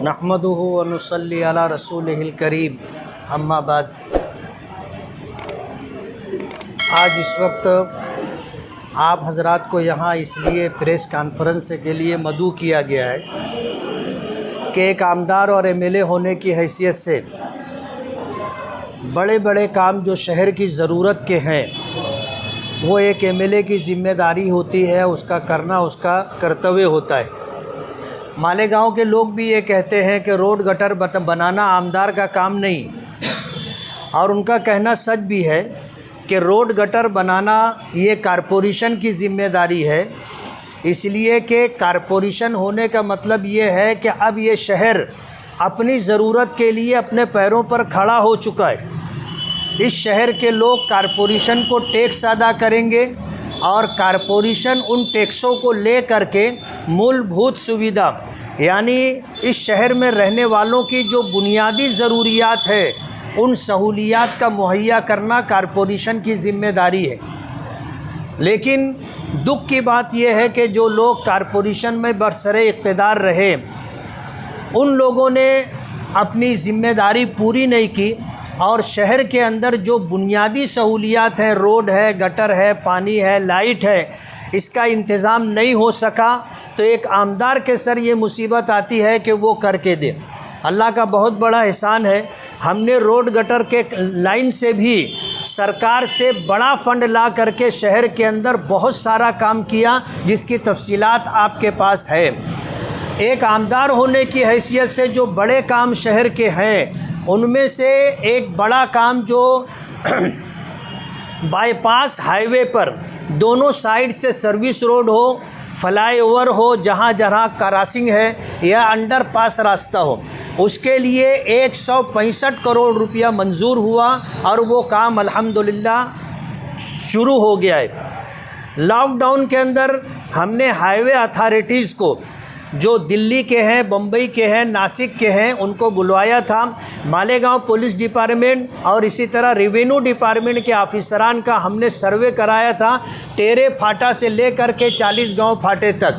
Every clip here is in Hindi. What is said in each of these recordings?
नहमदुहु व नुसल्ली अला रसूलिहिल करीम, अम्मा बाद। आज इस वक्त आप हज़रात को यहाँ इसलिए प्रेस कॉन्फ्रेंस के लिए मदऊ किया गया है कि एक आमदार और एमएलए होने की हैसियत से बड़े बड़े काम जो शहर की ज़रूरत के हैं वो एक एमएलए की ज़िम्मेदारी होती है, उसका करना उसका कर्तव्य होता है। मालेगांव के लोग भी ये कहते हैं कि रोड गटर बनाना आमदार का काम नहीं, और उनका कहना सच भी है कि रोड गटर बनाना ये कारपोरेशन की ज़िम्मेदारी है। इसलिए कि कारपोरेशन होने का मतलब ये है कि अब ये शहर अपनी ज़रूरत के लिए अपने पैरों पर खड़ा हो चुका है। इस शहर के लोग कारपोरेशन को टैक्स अदा करेंगे और कारपोरेशन उन टैक्सों को ले करके मूलभूत सुविधा यानी इस शहर में रहने वालों की जो बुनियादी ज़रूरियात है उन सहूलियात का मुहैया करना कारपोरेशन की ज़िम्मेदारी है। लेकिन दुख की बात यह है कि जो लोग कारपोरेशन में बरसरे इक़्तिदार रहे उन लोगों ने अपनी ज़िम्मेदारी पूरी नहीं की और शहर के अंदर जो बुनियादी सहूलियात हैं, रोड है, गटर है, पानी है, लाइट है, इसका इंतज़ाम नहीं हो सका, तो एक आमदार के सर ये मुसीबत आती है कि वो करके दे। अल्लाह का बहुत बड़ा एहसान है, हमने रोड गटर के लाइन से भी सरकार से बड़ा फ़ंड ला करके शहर के अंदर बहुत सारा काम किया, जिसकी तफसीलात आपके पास है। एक आमदार होने की हैसियत से जो बड़े काम शहर के हैं उनमें से एक बड़ा काम जो बाईपास हाईवे पर दोनों साइड से सर्विस रोड हो, फ्लाईओवर हो, जहाँ जहाँ क्रॉसिंग है या अंडरपास रास्ता हो, उसके लिए 165 करोड़ रुपया मंजूर हुआ और वो काम अल्हम्दुलिल्लाह शुरू हो गया है। लॉकडाउन के अंदर हमने हाईवे अथॉरिटीज़ को जो दिल्ली के हैं, बम्बई के हैं, नासिक के हैं, उनको बुलवाया था। मालेगांव पुलिस डिपार्टमेंट और इसी तरह रेवेन्यू डिपार्टमेंट के ऑफिसरान का हमने सर्वे कराया था, टेरे फाटा से लेकर के 40 गांव फाटे तक।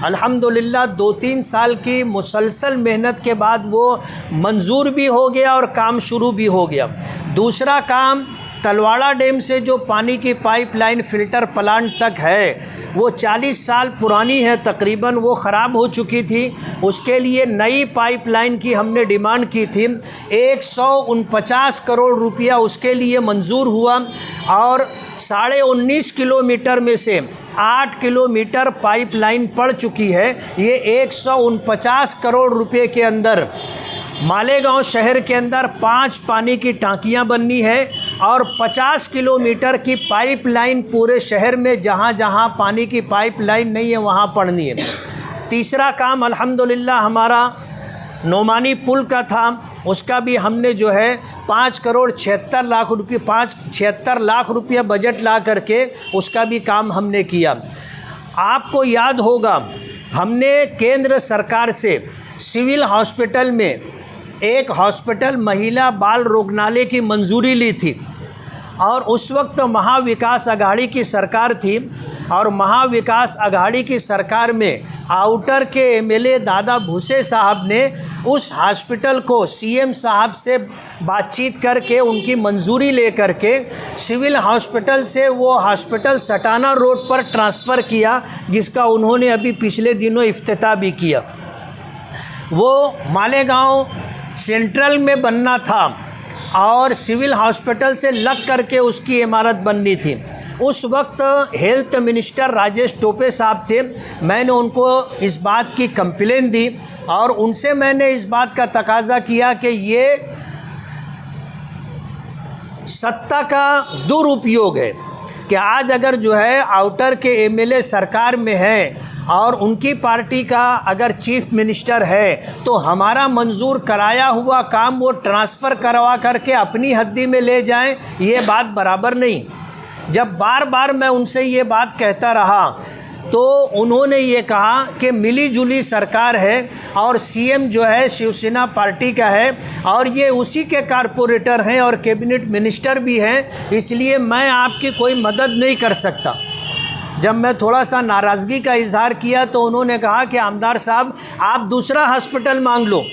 अल्हम्दुलिल्लाह 2-3 साल की मुसलसल मेहनत के बाद वो मंजूर भी हो गया और काम शुरू भी हो गया। दूसरा काम तलवाड़ा डैम से जो पानी की पाइपलाइन फ़िल्टर प्लांट तक है वो 40 साल पुरानी है तकरीबन, वो ख़राब हो चुकी थी। उसके लिए नई पाइपलाइन की हमने डिमांड की थी, 149 करोड़ रुपया उसके लिए मंजूर हुआ और 19.5 किलोमीटर में से 8 किलोमीटर पाइपलाइन पड़ चुकी है। ये 149 करोड़ रुपये के अंदर मालेगांव शहर के अंदर 5 पानी की टांकियां बननी है और 50 किलोमीटर की पाइपलाइन पूरे शहर में जहां जहां पानी की पाइपलाइन नहीं है वहां पड़नी है। तीसरा काम अल्हम्दुलिल्लाह हमारा नोमानी पुल का था, उसका भी हमने जो है 5,76,00,000 रुपया बजट ला करके उसका भी काम हमने किया। आपको याद होगा हमने केंद्र सरकार से सिविल हॉस्पिटल में एक हॉस्पिटल महिला बाल रोगनालय की मंजूरी ली थी और उस वक्त महाविकास अघाड़ी की सरकार थी और महाविकास अघाड़ी की सरकार में आउटर के एमएलए दादा भूसे साहब ने उस हॉस्पिटल को सीएम साहब से बातचीत करके उनकी मंजूरी ले करके सिविल हॉस्पिटल से वो हॉस्पिटल सटाना रोड पर ट्रांसफ़र किया, जिसका उन्होंने अभी पिछले दिनों इफ्तिताह भी किया। वो मालेगांव सेंट्रल में बनना था और सिविल हॉस्पिटल से लग करके उसकी इमारत बननी थी। उस वक्त हेल्थ मिनिस्टर राजेश टोपे साहब थे। मैंने उनको इस बात की कंप्लेन दी और उनसे मैंने इस बात का तकाजा किया कि ये सत्ता का दुरुपयोग है कि आज अगर जो है आउटर के एमएलए सरकार में है और उनकी पार्टी का अगर चीफ मिनिस्टर है तो हमारा मंजूर कराया हुआ काम वो ट्रांसफ़र करवा करके अपनी हद्दी में ले जाएं, ये बात बराबर नहीं। जब बार बार मैं उनसे ये बात कहता रहा तो उन्होंने ये कहा कि मिली जुली सरकार है और सीएम जो है शिवसेना पार्टी का है और ये उसी के कारपोरेटर हैं और कैबिनेट मिनिस्टर भी हैं, इसलिए मैं आपकी कोई मदद नहीं कर सकता। जब मैं थोड़ा सा नाराज़गी का इजहार किया तो उन्होंने कहा कि आमदार साहब आप दूसरा हॉस्पिटल मांग लो।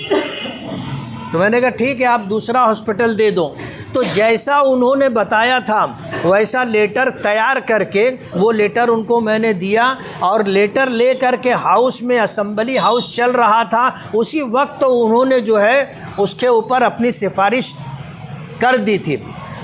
तो मैंने कहा ठीक है, आप दूसरा हॉस्पिटल दे दो। तो जैसा उन्होंने बताया था वैसा लेटर तैयार करके वो लेटर उनको मैंने दिया, और लेटर ले करके हाउस में, असेंबली हाउस चल रहा था, उसी वक्त तो उन्होंने जो है उसके ऊपर अपनी सिफारिश कर दी थी।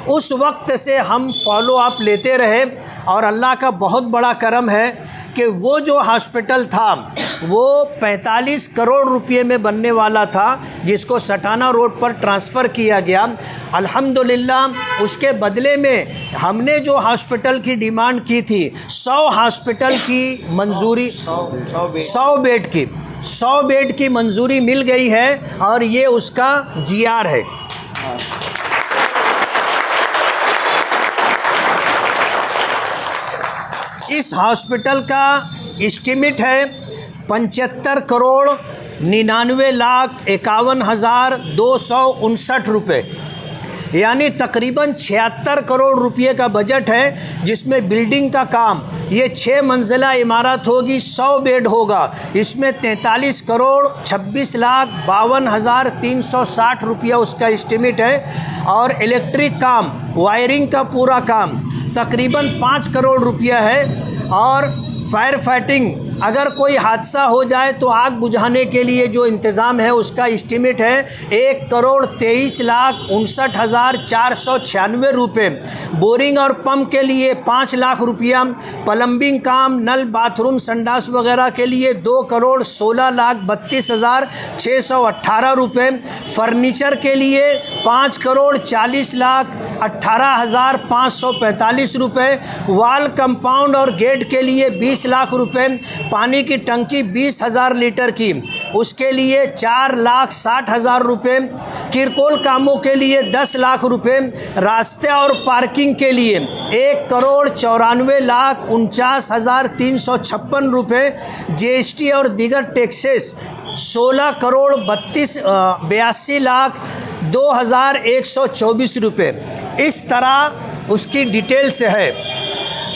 उस वक्त से हम फॉलो अप लेते रहे, और अल्लाह का बहुत बड़ा करम है कि वो जो हॉस्पिटल था वो 45 करोड़ रुपए में बनने वाला था, जिसको सटाना रोड पर ट्रांसफ़र किया गया। अल्हम्दुलिल्लाह उसके बदले में हमने जो हॉस्पिटल की डिमांड की थी 100 हॉस्पिटल की मंजूरी, 100 बेड की मंजूरी मिल गई है, और ये उसका GR है। इस हॉस्पिटल का एस्टीमेट है 75 करोड़ 99,51,259 रुपये, यानी तकरीबन 76 करोड़ रुपये का बजट है, जिसमें बिल्डिंग का काम, ये 6 मंजिला इमारत होगी, 100 बेड होगा, इसमें 43 करोड़ 26,52,360 रुपया उसका एस्टीमेट है। और इलेक्ट्रिक काम, वायरिंग का पूरा काम तकरीबन 5 करोड़ रुपया है। और फायर फाइटिंग, अगर कोई हादसा हो जाए तो आग बुझाने के लिए जो इंतज़ाम है उसका एस्टीमेट है 1,23,59,496 रुपये। बोरिंग और पंप के लिए 5 लाख रुपया, प्लम्बिंग काम, नल, बाथरूम, संडास वगैरह के लिए 2,16,32,618 रुपये। फर्नीचर के लिए 5,40,18,545 रुपये। वॉल कंपाउंड और गेट के लिए 20 लाख रुपये। पानी की टंकी 20,000 लीटर की, उसके लिए 4,60,000 रुपये। किरकोल कामों के लिए 10 लाख रुपये। रास्ते और पार्किंग के लिए 1,94,49,356 रुपये। GST और दीगर टैक्सेस 16,82,82,124 रुपये। इस तरह उसकी डिटेल्स है।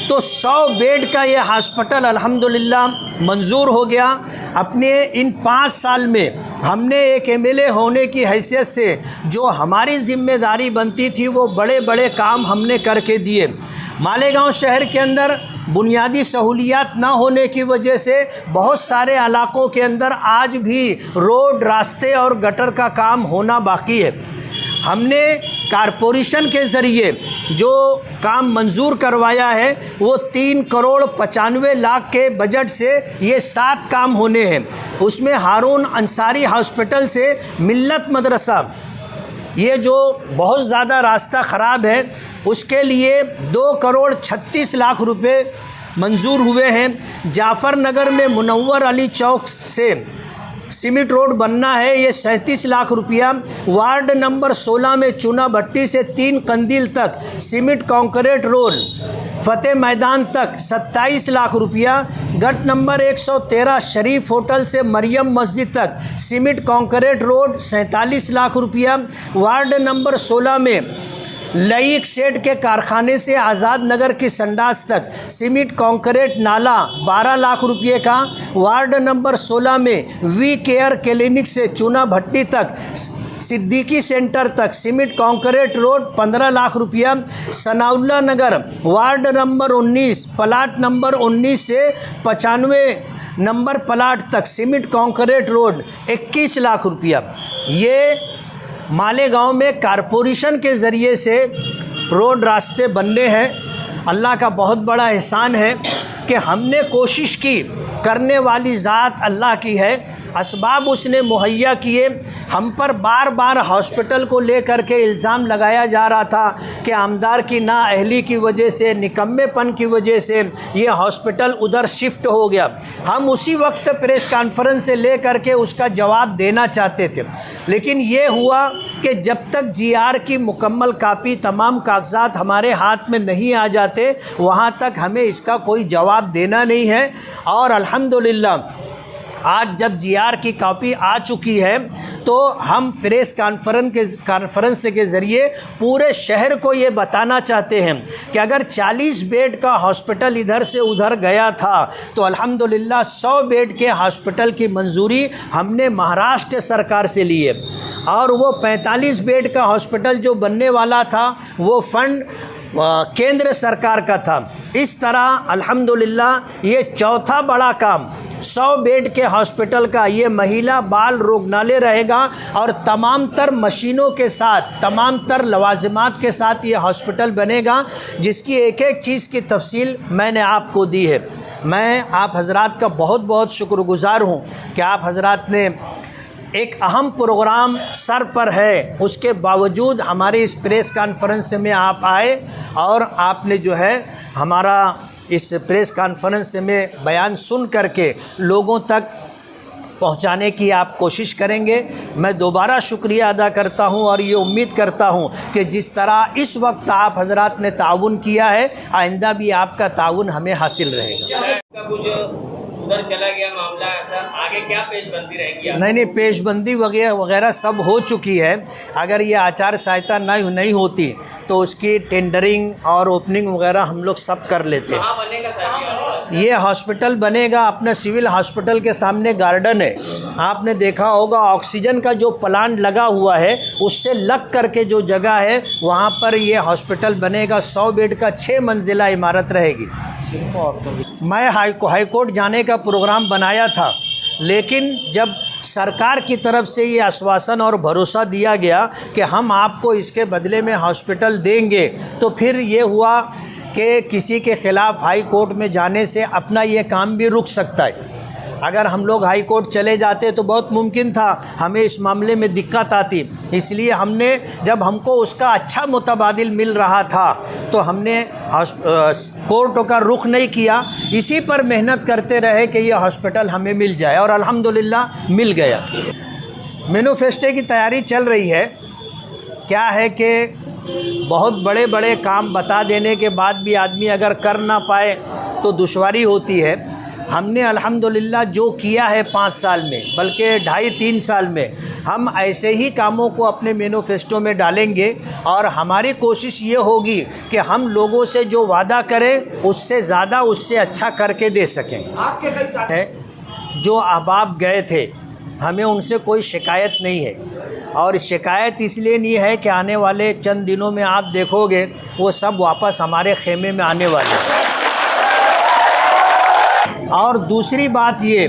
तो 100 बेड का ये हॉस्पिटल अल्हम्दुलिल्लाह मंजूर हो गया। अपने इन 5 साल में हमने एक MLA होने की हैसियत से जो हमारी ज़िम्मेदारी बनती थी वो बड़े बड़े काम हमने करके दिए। मालेगांव शहर के अंदर बुनियादी सहूलियात ना होने की वजह से बहुत सारे इलाकों के अंदर आज भी रोड, रास्ते और गटर का काम होना बाकी है। हमने कारपोरेशन के ज़रिए जो काम मंजूर करवाया है वो 3,95,00,000 के बजट से ये 7 काम होने हैं। उसमें हारून अंसारी हॉस्पिटल से मिल्लत मदरसा, ये जो बहुत ज़्यादा रास्ता ख़राब है, उसके लिए 2,36,00,000 रुपये मंजूर हुए हैं। जाफ़र नगर में मुनव्वर अली चौक से सीमेंट रोड बनना है, ये 37 लाख रुपया। वार्ड नंबर 16 में चूना भट्टी से 3 कंदील तक cement concrete road Fateh Maidan तक 27 लाख रुपया। गट नंबर 113 शरीफ होटल से मरियम मस्जिद तक सीमेंट कॉन्क्रीट रोड 47 लाख रुपया। वार्ड नंबर 16 में लईक सेट के कारखाने से आज़ाद नगर की संडास तक सीमेंट कॉन्क्रीट नाला 12 लाख रुपये का। वार्ड नंबर 16 में वी केयर क्लिनिक से चूना भट्टी तक सिद्दीकी सेंटर तक सीमेंट कॉन्क्रीट रोड 15 लाख रुपया। सनाउल्ला नगर वार्ड नंबर 19 प्लाट नंबर 19 से 95 नंबर प्लाट तक सीमेंट कॉन्क्रीट रोड 21 लाख रुपया। ये मालेगांव में कारपोरेशन के ज़रिए से रोड रास्ते बनने हैं। अल्लाह का बहुत बड़ा एहसान है कि हमने कोशिश की, करने वाली ज़ात अल्लाह की है, असबाब उसने मुहैया किए। हम पर बार बार हॉस्पिटल को लेकर के इल्ज़ाम लगाया जा रहा था कि आमदार की नाअहली की वजह से, निकम्मेपन की वजह से ये हॉस्पिटल उधर शिफ्ट हो गया। हम उसी वक्त प्रेस कॉन्फ्रेंस से ले करके उसका जवाब देना चाहते थे, लेकिन ये हुआ कि जब तक GR की मुकम्मल कापी, तमाम कागजात हमारे हाथ में नहीं आ जाते, वहाँ तक हमें इसका कोई जवाब देना नहीं है। और अल्हम्दुलिल्लाह आज जब जीआर की कॉपी आ चुकी है तो हम प्रेस कॉन्फ्रेंस के ज़रिए पूरे शहर को ये बताना चाहते हैं कि अगर 40 बेड का हॉस्पिटल इधर से उधर गया था तो अल्हम्दुलिल्लाह 100 बेड के हॉस्पिटल की मंजूरी हमने महाराष्ट्र सरकार से ली है, और वो 45 बेड का हॉस्पिटल जो बनने वाला था वो फंड केंद्र सरकार का था। इस तरह अल्हम्दुलिल्लाह ये चौथा बड़ा काम 100 बेड के हॉस्पिटल का ये महिला बाल रोगनालय रहेगा, और तमाम तर मशीनों के साथ, तमाम तर लवाजमात के साथ ये हॉस्पिटल बनेगा, जिसकी एक एक चीज़ की तफसील मैंने आपको दी है। मैं आप हजरात का बहुत बहुत शुक्रगुज़ार हूँ कि आप हजरात ने एक अहम प्रोग्राम सर पर है, उसके बावजूद हमारे इस प्रेस कॉन्फ्रेंस में आप आए और आपने जो है हमारा इस प्रेस कॉन्फ्रेंस में बयान सुन करके लोगों तक पहुंचाने की आप कोशिश करेंगे। मैं दोबारा शुक्रिया अदा करता हूं और ये उम्मीद करता हूं कि जिस तरह इस वक्त आप हजरात ने ताउन किया है, आइंदा भी आपका ताउन हमें हासिल रहेगा। उधर चला गया मामला, ऐसा आगे क्या पेशबंदी रहेगी? नहीं, पेशबंदी वगैरह सब हो चुकी है। अगर ये आचार संहिता नहीं होती तो उसकी टेंडरिंग और ओपनिंग वगैरह हम लोग सब कर लेते। कहाँ बनेगा सर ये हॉस्पिटल बनेगा अपना सिविल हॉस्पिटल के सामने गार्डन है, आपने देखा होगा। ऑक्सीजन का जो प्लांट लगा हुआ है उससे लग करके जो जगह है वहाँ पर ये हॉस्पिटल बनेगा। 100 बेड का 6 मंजिला इमारत रहेगी। मैं हाई कोर्ट जाने का प्रोग्राम बनाया था, लेकिन जब सरकार की तरफ से ये आश्वासन और भरोसा दिया गया कि हम आपको इसके बदले में हॉस्पिटल देंगे, तो फिर ये हुआ कि किसी के ख़िलाफ़ हाई कोर्ट में जाने से अपना ये काम भी रुक सकता है। अगर हम लोग हाई कोर्ट चले जाते तो बहुत मुमकिन था हमें इस मामले में दिक्कत आती। इसलिए हमने, जब हमको उसका अच्छा मुतबादिल मिल रहा था तो हमने कोर्ट का रुख नहीं किया, इसी पर मेहनत करते रहे कि ये हॉस्पिटल हमें मिल जाए, और अल्हम्दुलिल्लाह मिल गया। मैनिफेस्टो की तैयारी चल रही है। क्या है कि बहुत बड़े बड़े काम बता देने के बाद भी आदमी अगर कर ना पाए तो दुश्वारी होती है। हमने अल्हम्दुलिल्लाह जो किया है 5 साल में, बल्कि 2.5-3 साल में, हम ऐसे ही कामों को अपने मैनिफेस्टो में डालेंगे, और हमारी कोशिश ये होगी कि हम लोगों से जो वादा करें उससे ज़्यादा, उससे अच्छा करके दे सकें। आपके जो अहबाब गए थे हमें उनसे कोई शिकायत नहीं है, और शिकायत इसलिए नहीं है कि आने वाले चंद दिनों में आप देखोगे वो सब वापस हमारे खेमे में आने वाले हैं। और दूसरी बात ये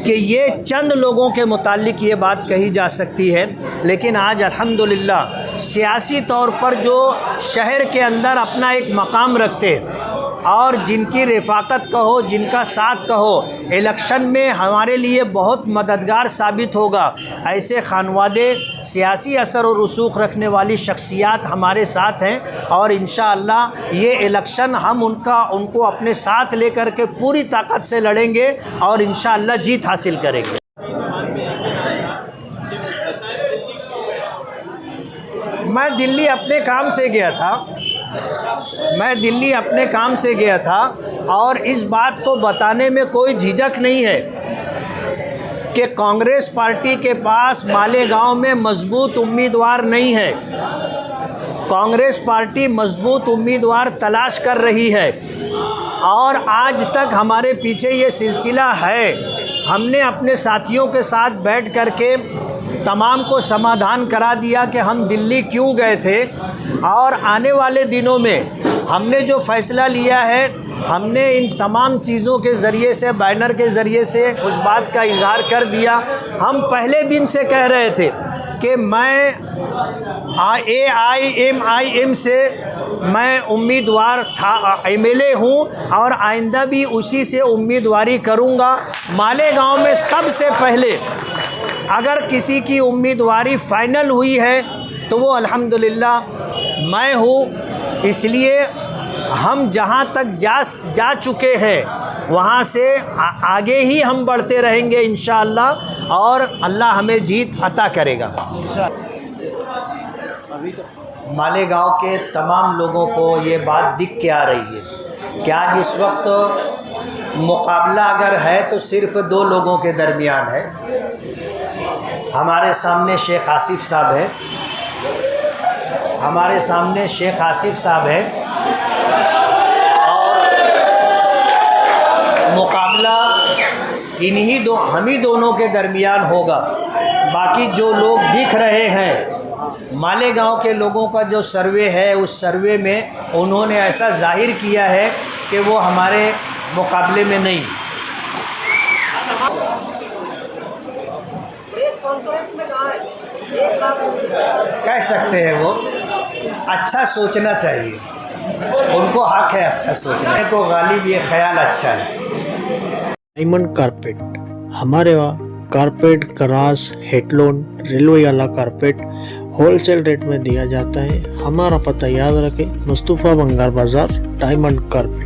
कि ये चंद लोगों के मुताल्लिक ये बात कही जा सकती है, लेकिन आज अल्हम्दुलिल्लाह सियासी तौर पर जो शहर के अंदर अपना एक मकाम रखते हैं और जिनकी रिफाकत कहो, जिनका साथ कहो, इलेक्शन में हमारे लिए बहुत मददगार साबित होगा। ऐसे खानवादे, सियासी असर और रसूख रखने वाली शख्सियात हमारे साथ हैं, और इंशाअल्लाह ये इलेक्शन हम उनको अपने साथ लेकर के पूरी ताकत से लड़ेंगे और इंशाअल्लाह जीत हासिल करेंगे। मैं दिल्ली अपने काम से गया था, और इस बात को बताने में कोई झिझक नहीं है कि कांग्रेस पार्टी के पास मालेगांव में मजबूत उम्मीदवार नहीं है। कांग्रेस पार्टी मजबूत उम्मीदवार तलाश कर रही है, और आज तक हमारे पीछे ये सिलसिला है। हमने अपने साथियों के साथ बैठ करके तमाम को समाधान करा दिया कि हम दिल्ली क्यों गए थे, और आने वाले दिनों में हमने जो फ़ैसला लिया है, हमने इन तमाम चीज़ों के ज़रिए से, बैनर के ज़रिए से उस बात का इज़हार कर दिया। हम पहले दिन से कह रहे थे कि मैं AIMIM से मैं उम्मीदवार था, MLA हूँ, और आइंदा भी उसी से उम्मीदवारी करूँगा। मालेगांव में सबसे पहले अगर किसी की उम्मीदवारी फ़ाइनल हुई है तो वो अल्हम्दुलिल्लाह मैं हूँ। इसलिए हम जहाँ तक जा चुके हैं वहाँ से आगे ही हम बढ़ते रहेंगे इंशाअल्लाह, और अल्लाह हमें जीत अता करेगा। मालेगांव के तमाम लोगों को ये बात दिख के आ रही है कि आज इस वक्त मुकाबला अगर है तो सिर्फ दो लोगों के दरमियान है। हमारे सामने शेख आसिफ साहब है, हमारे सामने शेख आसिफ साहब है, और मुकाबला हम ही दोनों के दरमियान होगा। बाकी जो लोग दिख रहे हैं, मालेगांव के लोगों का जो सर्वे है, उस सर्वे में उन्होंने ऐसा जाहिर किया है कि वो हमारे मुकाबले में नहीं। कह सकते हैं वो अच्छा सोचना चाहिए, उनको हक है अच्छा सोचने को, गालिब ये ख्याल अच्छा है। डायमंड कारपेट, हमारे वहाँ कारपेट, ग्रास, हेडलोन, रेलवे वाला कारपेट होलसेल रेट में दिया जाता है। हमारा पता याद रखें, मुस्तफ़ा बंगार बाज़ार, डायमंड कारपेट।